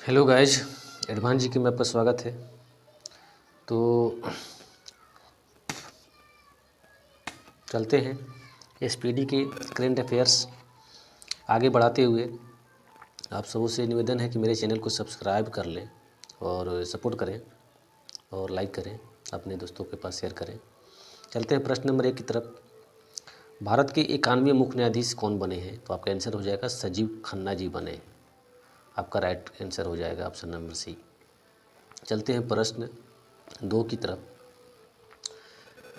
Hello guys, advance जी की में आपका स्वागत है। तो चलते हैं एसपीडी के करेंट अफेयर्स आगे बढ़ाते हुए। आप सबों से निवेदन है कि मेरे चैनल को सब्सक्राइब कर लें और सपोर्ट करें और लाइक करें, अपने दोस्तों के पास शेयर करें। चलते हैं प्रश्न नंबर 1 की तरफ। भारत के 91वें मुख्य न्यायाधीश कौन बने हैं? तो आपका आंसर हो जाएगा संजीव खन्ना जी बने हैं। आपका राइट आंसर हो जाएगा ऑप्शन नंबर सी। चलते हैं प्रश्न 2 की तरफ।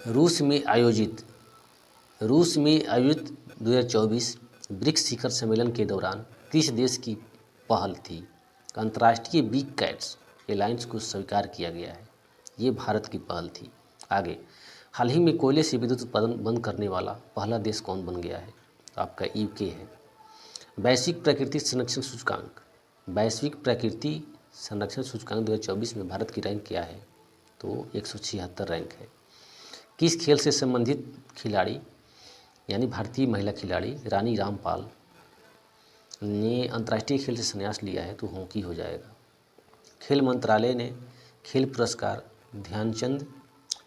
रूस में आयोजित 2024 ब्रिक्स शिखर सम्मेलन के दौरान किस देश की पहल थी? अंतर्राष्ट्रीय बिग कैट्स एलायंस को स्वीकार किया गया है। ये भारत की पहल थी। आगे, हाल ही में कोयले से विद्युत उत्पादन बंद करने वाला पहला देश कौन बन गया है? तो आपका यूके है। वैश्विक प्रकृति संरक्षण सूचकांक 2024 में भारत की रैंक क्या है? तो 176 रैंक है। किस खेल से संबंधित खिलाड़ी यानी भारतीय महिला खिलाड़ी रानी रामपाल ने अंतर्राष्ट्रीय खेल से संन्यास लिया है? तो हॉकी हो जाएगा। खेल मंत्रालय ने खेल पुरस्कार ध्यानचंद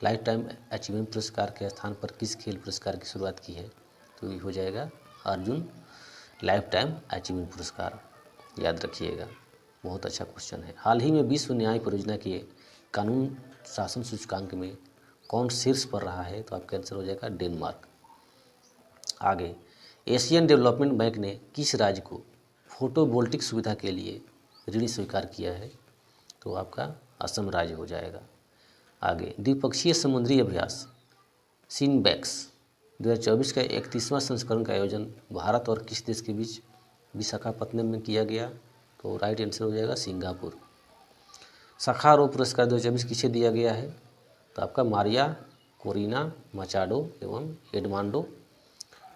लाइफ टाइम अचीवमेंट पुरस्कार के स्थान पर किस खेल पुरस्कार की शुरुआत की है? तो ये हो जाएगा अर्जुन लाइफ टाइम अचीवमेंट पुरस्कार। याद रखिएगा, बहुत अच्छा क्वेश्चन है। हाल ही में विश्व न्याय परियोजना के कानून शासन सूचकांक में कौन शीर्ष पर रहा है? तो आपका आंसर हो जाएगा डेनमार्क। आगे, एशियन डेवलपमेंट बैंक ने किस राज्य को फोटोवोल्टिक सुविधा के लिए ऋण स्वीकार किया है? तो आपका असम राज्य हो जाएगा। आगे, द्विपक्षीय समुद्री अभ्यास सिनबैक्स 2024 का 31वां संस्करण का आयोजन भारत और किस देश के बीच विशाखापत्तनम में किया गया? तो राइट आंसर हो जाएगा सिंगापुर। सखारोव पुरस्कार 2024 किसे दिया गया है? तो आपका मारिया कोरिना मचाडो एवं एडमांडो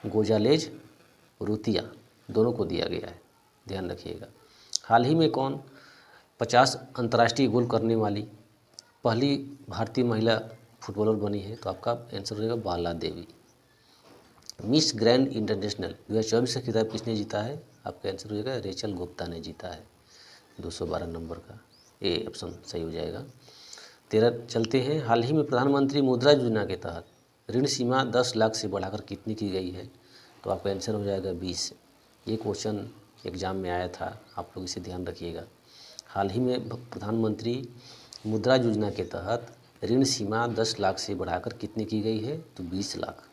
गोजालेज रुतिया दोनों को दिया गया है, ध्यान रखिएगा। हाल ही में कौन 50 अंतर्राष्ट्रीय गोल करने वाली पहली भारतीय महिला फुटबॉलर बनी है? तो आपका आंसर हो जाएगा बाला देवी। मिस ग्रैंड इंटरनेशनल 2024 का खिताब किसने जीता है? आपका आंसर हो जाएगा रेचल गुप्ता ने जीता है। 212 नंबर का ए ऑप्शन सही हो जाएगा। 13 चलते हैं। हाल ही में प्रधानमंत्री मुद्रा योजना के तहत ऋण सीमा 10 लाख से बढ़ाकर कितनी की गई है? तो आपका आंसर हो जाएगा 20। ये क्वेश्चन एग्जाम में आया था, आप लोग इसे ध्यान रखिएगा। हाल ही में प्रधानमंत्री मुद्रा योजना के तहत ऋण सीमा 10 लाख से बढ़ाकर कितनी की गई है? तो 20 लाख।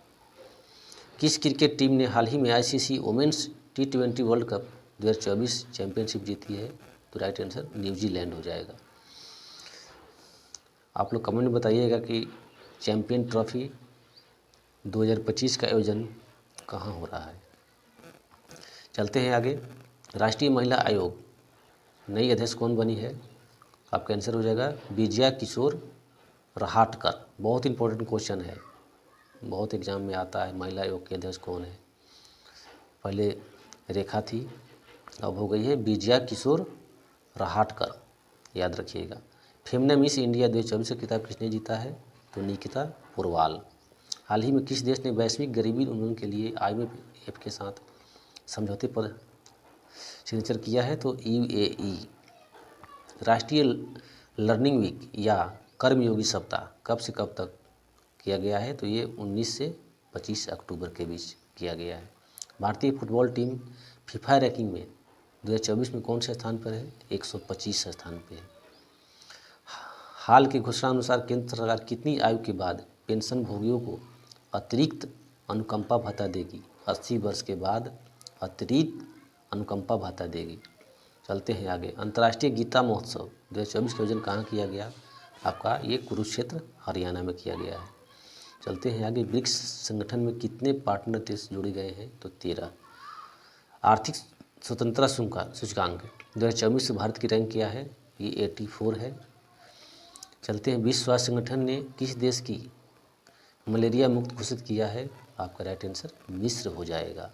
किस क्रिकेट टीम ने हाल ही में ICC women's T20 world cup 2024 championship जीती है? तो राइट आंसर न्यूजीलैंड हो जाएगा। आप लोग कमेंट में बताइएगा कि चैंपियन ट्रॉफी 2025 का आयोजन कहाँ हो रहा है। चलते हैं आगे। राष्ट्रीय महिला आयोग नई अध्यक्ष कौन बनी है? आपका आंसर हो जाएगा विजया किशोर रहाटकर। बहुत इंपॉर्टेंट क्वेश्चन है, बहुत एग्जाम में आता है। महिला आयोग के अध्यक्ष कौन है? पहले रेखा थी, अब हो गई है विजया किशोर रहाटकर, याद रखिएगा। फेमना मिस इंडिया 2024 का खिताब किसने जीता है? तो निकिता पुरवाल। हाल ही में किस देश ने वैश्विक गरीबी उन्मूलन के लिए IMF के साथ समझौते पर सिग्नेचर किया है? तो UAE। राष्ट्रीय लर्निंग वीक या कर्मयोगी सप्ताह कब से कब तक किया गया है? तो ये 19 से 25 अक्टूबर के बीच किया गया है। भारतीय फुटबॉल टीम फीफा रैंकिंग में 2024 में कौन से स्थान पर है? 125 स्थान पर है। हाल की घोषणा अनुसार केंद्र सरकार कितनी आयु के बाद पेंशन भोगियों को अतिरिक्त अनुकंपा भत्ता देगी? 80 वर्ष के बाद अतिरिक्त अनुकंपा भत्ता देगी। चलते हैं आगे। अंतर्राष्ट्रीय गीता महोत्सव 2024 का आयोजन कहाँ किया गया? आपका ये कुरुक्षेत्र हरियाणा में किया गया है। चलते हैं आगे। ब्रिक्स संगठन में कितने पार्टनर देश जुड़े गए हैं? तो 13। आर्थिक स्वतंत्रता सूचकांक 2024 से भारत की रैंक क्या है? ये 84 है। चलते हैं। विश्व स्वास्थ्य संगठन ने किस देश की मलेरिया मुक्त घोषित किया है? आपका राइट आंसर मिस्र हो जाएगा।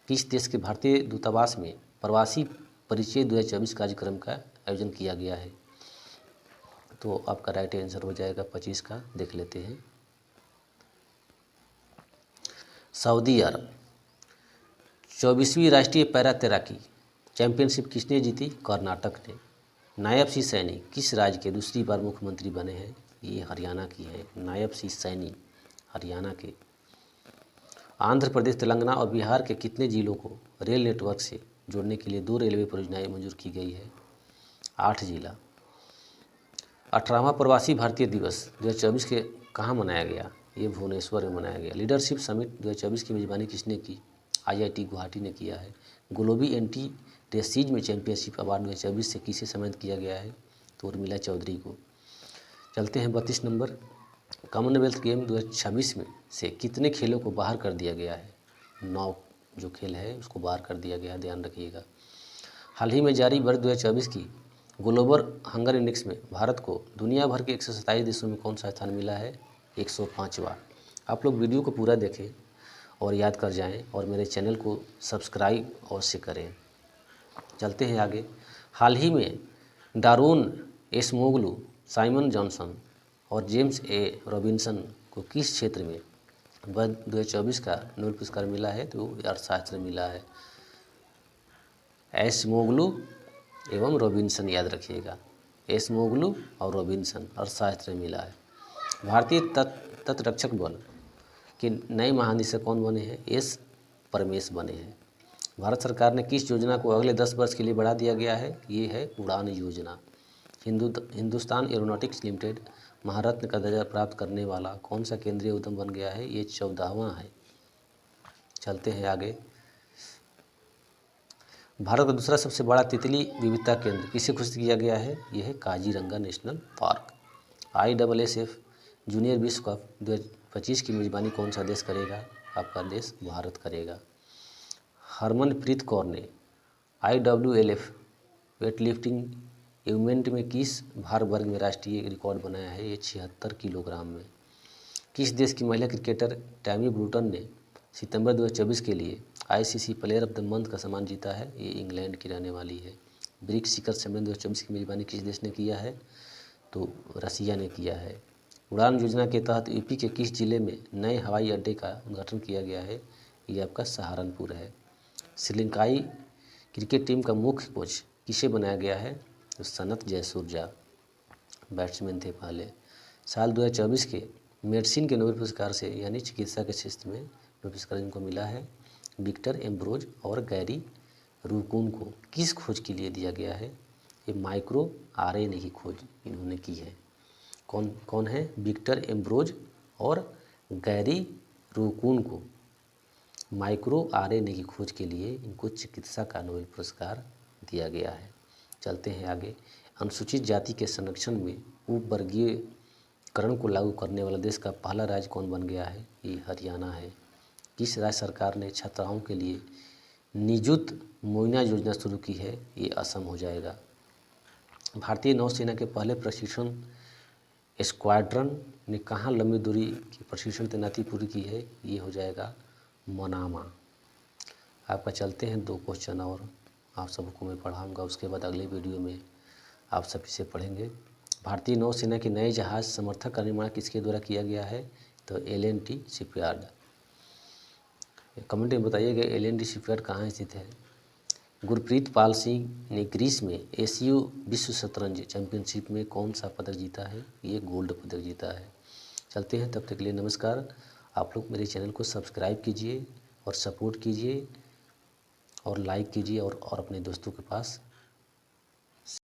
किस देश के भारतीय दूतावास में प्रवासी परिचय 2024 कार्यक्रम का आयोजन किया गया है? तो आपका राइट आंसर हो जाएगा 25 का। देख लेते हैं। सऊदी अरब। 24वीं राष्ट्रीय पैरा तैराकी चैंपियनशिप किसने जीती? कर्नाटक ने। नायब सिंह सैनी किस राज्य के दूसरी बार मुख्यमंत्री बने हैं? ये हरियाणा की है, नायब सिंह सैनी हरियाणा के। आंध्र प्रदेश, तेलंगाना और बिहार के कितने जिलों को रेल नेटवर्क से जोड़ने के लिए 2 रेलवे परियोजनाएं मंजूर की गई है? 8 जिला। 18वां प्रवासी भारतीय दिवस 2024 के कहाँ मनाया गया? ये भुवनेश्वर में मनाया गया। लीडरशिप समिट 2024 की मेजबानी किसने की? IIT गुवाहाटी ने किया है। ग्लोबी एंटी रेसिज्म चैंपियनशिप अवार्ड 2024 से किसे सम्मानित किया गया है? तो उर्मिला चौधरी को। चलते हैं 32 नंबर। कॉमनवेल्थ गेम 2026 में से कितने खेलों को बाहर कर दिया गया है? 9 जो खेल है उसको बाहर कर दिया गया है, ध्यान रखिएगा। हाल ही में जारी वर्ष 2024 की ग्लोबल हंगर इंडेक्स में भारत को दुनिया भर के 127 देशों में कौन सा स्थान मिला है? 105वां। आप लोग वीडियो को पूरा देखें और याद कर जाएं और मेरे चैनल को सब्सक्राइब अवश्य करें। चलते हैं आगे। हाल ही में डारोन एसमोगलू, साइमन जॉनसन और जेम्स ए रॉबिन्सन को किस क्षेत्र में वर्ष 2024 का नोबेल पुरस्कार मिला है? तो अर्थशास्त्र मिला है। एसमोगलू एवं रॉबिन्सन याद रखिएगा, एसमोगलू और रॉबिन्सन अर्थशास्त्र में मिला है। भारतीय तटरक्षक बल के नए महानिदेशक कौन बने हैं? एस परमेश बने हैं। भारत सरकार ने किस योजना को अगले 10 वर्ष के लिए बढ़ा दिया गया है? ये है उड़ान योजना। हिंदुस्तान एरोनॉटिक्स लिमिटेड महारत्न का दर्जा प्राप्त करने वाला कौन सा केंद्रीय उद्यम बन गया है? ये 14वां है। चलते हैं आगे। भारत का दूसरा सबसे बड़ा तितली विविधता केंद्र किसे घोषित किया गया है? यह है Kaziranga national park. ISSF junior विश्व कप 2025 की मेजबानी कौन सा देश करेगा? आपका देश भारत करेगा। हरमनप्रीत कौर ने IWLF वेटलिफ्टिंग इवेंट में किस भार वर्ग में राष्ट्रीय रिकॉर्ड बनाया है? ये 76 किलोग्राम में। किस देश की महिला क्रिकेटर टैमी ब्रूटन ने सितंबर 2024 के लिए ICC player of the month का सम्मान जीता है? ये इंग्लैंड की रहने वाली है। ब्रिक्स शिखर सम्मेलन 2024 की मेजबानी किस देश ने किया है? तो रसिया ने किया है। उड़ान योजना के तहत यूपी के किस जिले में नए हवाई अड्डे का उद्घाटन किया गया है? ये आपका सहारनपुर है। श्रीलंकाई क्रिकेट टीम का मुख्य कोच किसे बनाया गया है? तो सनत जयसूर्या बैट्समैन थे पहले। साल 2024 के मेडिसिन के नोबेल पुरस्कार से यानी चिकित्सा के क्षेत्र में नोबेल पुरस्कार जिनको मिला है विक्टर एम्ब्रोज और गैरी रूकुन को किस खोज के लिए दिया गया है? ये माइक्रो RNA की खोज इन्होंने की है। कौन कौन है? विक्टर एम्ब्रोज और गैरी रूकुन को माइक्रो RNA की खोज के लिए इनको चिकित्सा का नोबेल पुरस्कार दिया गया है। चलते हैं आगे। अनुसूचित जाति के संरक्षण में उपवर्गीयकरण को लागू करने वाला देश का पहला राज्य कौन बन गया है? ये हरियाणा है। किस राज्य सरकार ने छात्राओं के लिए निजुत मोइना योजना शुरू की है? ये असम हो जाएगा। भारतीय नौसेना के पहले प्रशिक्षण स्क्वाड्रन ने कहाँ लंबी दूरी की प्रशिक्षण तैनाती पूरी की है? ये हो जाएगा मनामा। आपका चलते हैं 2 क्वेश्चन और आप सबको मैं पढ़ाऊँगा, उसके बाद अगले वीडियो में आप सब इसे पढ़ेंगे। भारतीय नौसेना के नए जहाज समर्थक का निर्माण किसके द्वारा किया गया है? तो L&T शिपयार्ड। कमेंट में बताइएगा L&T शिपयार्ड कहाँ स्थित है। गुरप्रीत पाल सिंह ने ग्रीस में एशियो विश्व शतरंज चैंपियनशिप में कौन सा पदक जीता है? ये गोल्ड पदक जीता है। चलते हैं, तब तक के लिए नमस्कार। आप लोग मेरे चैनल को सब्सक्राइब कीजिए और सपोर्ट कीजिए और लाइक कीजिए और अपने दोस्तों के पास